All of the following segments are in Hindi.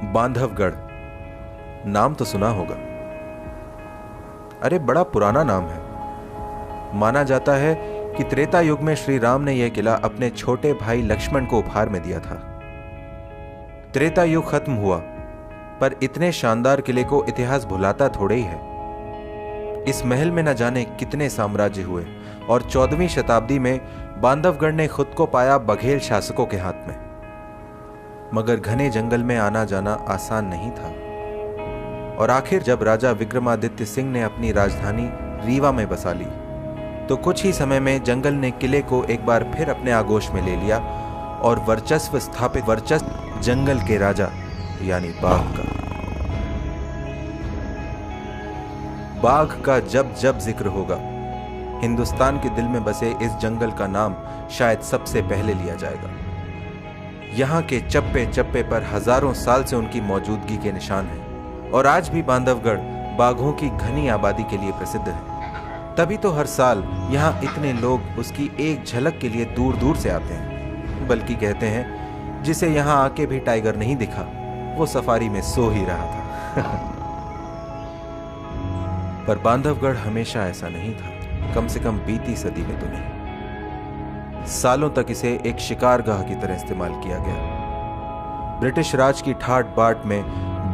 बांधवगढ़ नाम तो सुना होगा। अरे बड़ा पुराना नाम है। माना जाता है कि त्रेता युग में श्री राम ने यह किला अपने छोटे भाई लक्ष्मण को उपहार में दिया था। त्रेता युग खत्म हुआ, पर इतने शानदार किले को इतिहास भुलाता थोड़े ही है। इस महल में न जाने कितने साम्राज्य हुए और 14वीं शताब्दी में बांधवगढ़ ने खुद को पाया बघेल शासकों के हाथ में। मगर घने जंगल में आना जाना आसान नहीं था और आखिर जब राजा विक्रमादित्य सिंह ने अपनी राजधानी रीवा में बसा ली तो कुछ ही समय में जंगल ने किले को एक बार फिर अपने आगोश में ले लिया और वर्चस्व जंगल के राजा यानी बाघ का जब जब जिक्र होगा, हिंदुस्तान के दिल में बसे इस जंगल का नाम शायद सबसे पहले लिया जाएगा। यहाँ के चप्पे चप्पे पर हजारों साल से उनकी मौजूदगी के निशान हैं और आज भी बांधवगढ़ बाघों की घनी आबादी के लिए प्रसिद्ध है। तभी तो हर साल यहाँ इतने लोग उसकी एक झलक के लिए दूर दूर से आते हैं। बल्कि कहते हैं जिसे यहाँ आके भी टाइगर नहीं दिखा वो सफारी में सो ही रहा था। पर बांधवगढ़ हमेशा ऐसा नहीं था, कम से कम बीती सदी में तो नहीं। सालों तक इसे एक शिकारगाह की तरह इस्तेमाल किया गया। ब्रिटिश राज की ठाट बाट में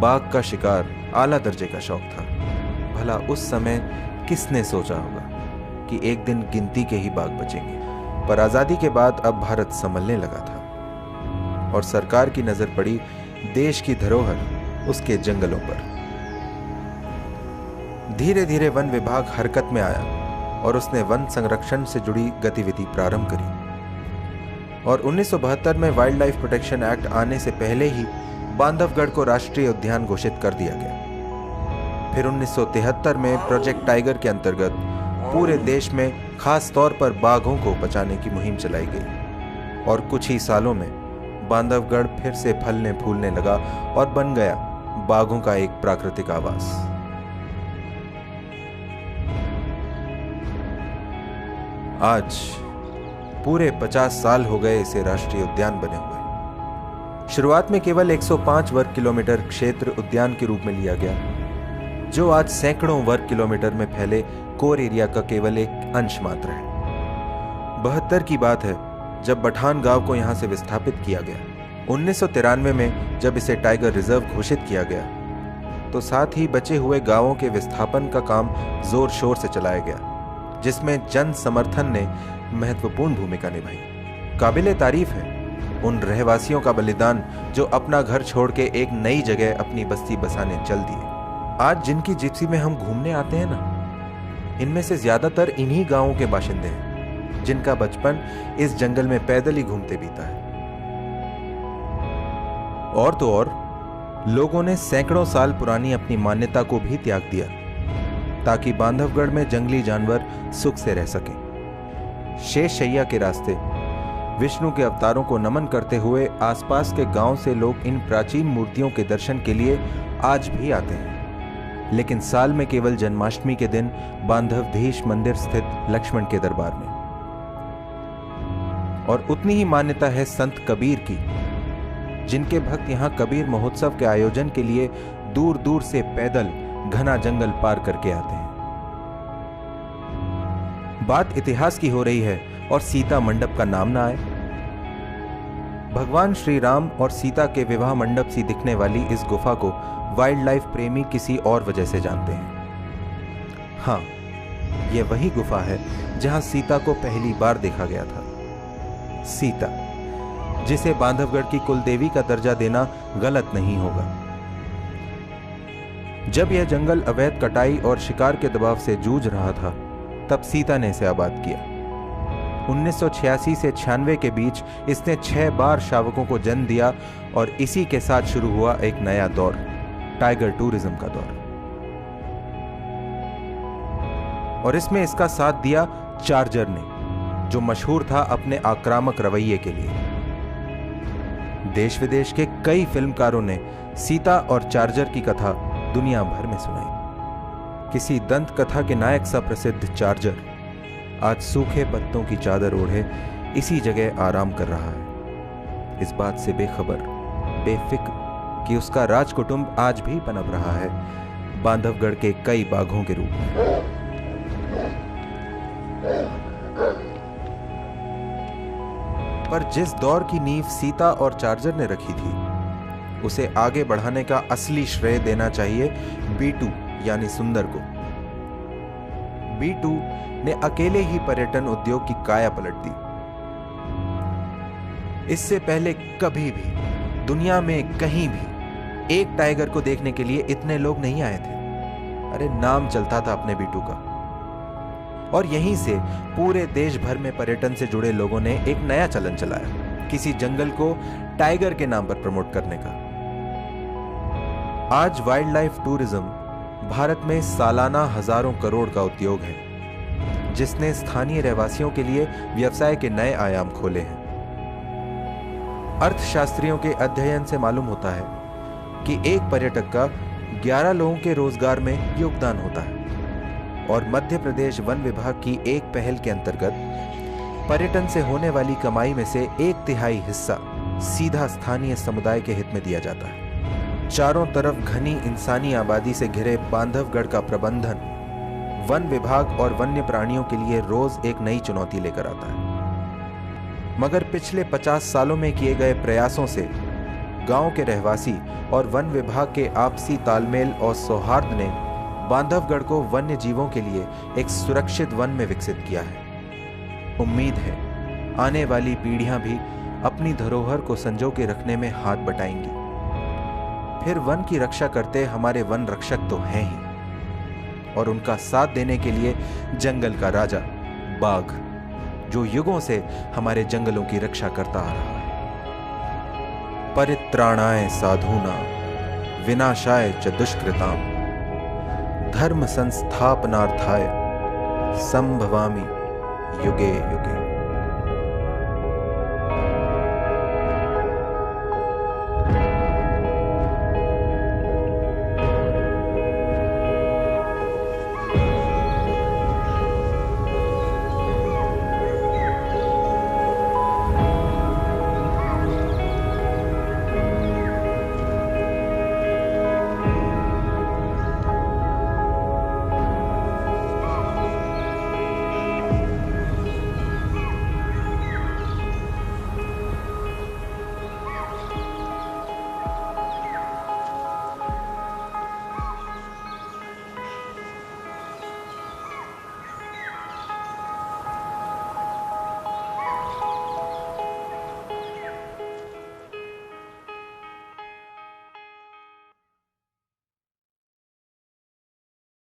बाघ का शिकार आला दर्जे का शौक था। भला उस समय किसने सोचा होगा कि एक दिन गिनती के ही बाघ बचेंगे। पर आजादी के बाद अब भारत संभलने लगा था और सरकार की नजर पड़ी देश की धरोहर उसके जंगलों पर। धीरे धीरे वन विभाग हरकत में आया और उसने वन संरक्षण से जुड़ी गतिविधि प्रारंभ करी और 1972 में वाइल्ड लाइफ प्रोटेक्शन एक्ट आने से पहले ही बांधवगढ़ को राष्ट्रीय उद्यान घोषित कर दिया गया। फिर 1973 में प्रोजेक्ट टाइगर के अंतर्गत पूरे देश में खास तौर पर बाघों को बचाने की मुहिम चलाई गई और कुछ ही सालों में बांधवगढ़ फिर से फलने फूलने लगा और बन गया बाघों का एक प्राकृतिक आवास। आज पूरे 50 साल हो गए इसे राष्ट्रीय उद्यान बने हुए। शुरुआत में केवल 105 वर्ग किलोमीटर क्षेत्र उद्यान के रूप में लिया गया, जो आज सैकड़ों वर्ग किलोमीटर में फैले कोर एरिया का केवल एक अंश मात्र है। 72 की बात है जब बठान गांव को यहां से विस्थापित किया गया। 1993 में जब इसे टाइगर रिजर्व घोषित किया गया तो साथ ही बचे हुए गांवों के विस्थापन का काम जोर शोर से चलाया गया, जिसमें जन समर्थन ने महत्वपूर्ण भूमिका निभाई। काबिले तारीफ है उन रहवासियों का बलिदान जो अपना घर छोड़ के एक नई जगह अपनी बस्ती बसाने चल दिए। आज जिनकी जिप्सी में हम घूमने आते हैं ना, इनमें से ज्यादातर इन्हीं गांवों के बाशिंदे हैं जिनका बचपन इस जंगल में पैदल ही घूमते बीता है। और तो और लोगों ने सैकड़ों साल पुरानी अपनी मान्यता को भी त्याग दिया ताकि बांधवगढ़ में जंगली जानवर सुख से रह सकें। शेष शैया के रास्ते विष्णु के अवतारों को नमन करते हुए आसपास के गांव से लोग इन प्राचीन मूर्तियों के दर्शन के लिए आज भी आते हैं, लेकिन साल में केवल जन्माष्टमी के दिन बांधवधीश मंदिर स्थित लक्ष्मण के दरबार में। और उतनी ही मान्यता है संत कबीर की, जिनके भक्त यहां कबीर महोत्सव के आयोजन के लिए दूर दूर से पैदल घना जंगल पार करके आते हैं। बात इतिहास की हो रही है और सीता मंडप का नाम ना आए। भगवान श्री राम और सीता के विवाह मंडप सी दिखने वाली इस गुफा को वाइल्ड लाइफ प्रेमी किसी और वजह से जानते हैं। हाँ, यह वही गुफा है जहां सीता को पहली बार देखा गया था। सीता, जिसे बांधवगढ़ की कुलदेवी का दर्जा देना गलत नहीं होगा। जब यह जंगल अवैध कटाई और शिकार के दबाव से जूझ रहा था, तब सीता ने इसे आबाद किया। 1986 से 96 के बीच इसने 6 बार शावकों को जन्म दिया और इसी के साथ शुरू हुआ एक नया दौर, टाइगर टूरिज्म का दौर। और इसमें इसका साथ दिया चार्जर ने, जो मशहूर था अपने आक्रामक रवैये के लिए। देश विदेश के कई फिल्मकारों ने सीता और चार्जर की कथा दुनिया भर में सुनाई। किसी दंत कथा के नायक सा प्रसिद्ध चार्जर आज सूखे पत्तों की चादर ओढ़े इसी जगह आराम कर रहा है, इस बात से बेखबर, बेफिक्र कि उसका राजकुटुंब आज भी पनप रहा है बांधवगढ़ के कई बाघों के रूप में। पर जिस दौर की नींव सीता और चार्जर ने रखी थी, उसे आगे बढ़ाने का असली श्रेय देना चाहिए B2 यानी सुंदर को। B2 ने अकेले ही पर्यटन उद्योग की काया पलट दी। इससे पहले कभी भी दुनिया में कहीं भी एक टाइगर को देखने के लिए इतने लोग नहीं आए थे। अरे नाम चलता था अपने B2 का। और यहीं से पूरे देश भर में पर्यटन से जुड़े लोगों ने एक नया चलन चलाया, किसी जंगल को टाइगर के नाम पर प्रमोट करने का। आज वाइल्ड लाइफ टूरिज्म भारत में सालाना हजारों करोड़ का उद्योग है, जिसने स्थानीय रहवासियों के लिए व्यवसाय के नए आयाम खोले हैं। अर्थशास्त्रियों के अध्ययन से मालूम होता है कि एक पर्यटक का 11 लोगों के रोजगार में योगदान होता है। और मध्य प्रदेश वन विभाग की एक पहल के अंतर्गत पर्यटन से होने वाली कमाई में से 1/3 हिस्सा सीधा स्थानीय समुदाय के हित में दिया जाता है। चारों तरफ घनी इंसानी आबादी से घिरे बांधवगढ़ का प्रबंधन वन विभाग और वन्य प्राणियों के लिए रोज एक नई चुनौती लेकर आता है। मगर पिछले 50 सालों में किए गए प्रयासों से गांव के रहवासी और वन विभाग के आपसी तालमेल और सौहार्द ने बांधवगढ़ को वन्य जीवों के लिए एक सुरक्षित वन में विकसित किया है। उम्मीद है आने वाली पीढ़ियां भी अपनी धरोहर को संजो के रखने में हाथ बटाएंगी। फिर वन की रक्षा करते हमारे वन रक्षक तो हैं ही, और उनका साथ देने के लिए जंगल का राजा बाघ, जो युगों से हमारे जंगलों की रक्षा करता आ रहा है। परित्राणाय साधूनां विनाशाय च दुष्कृताम् धर्म संस्थापनार्थाय संभवामि युगे युगे।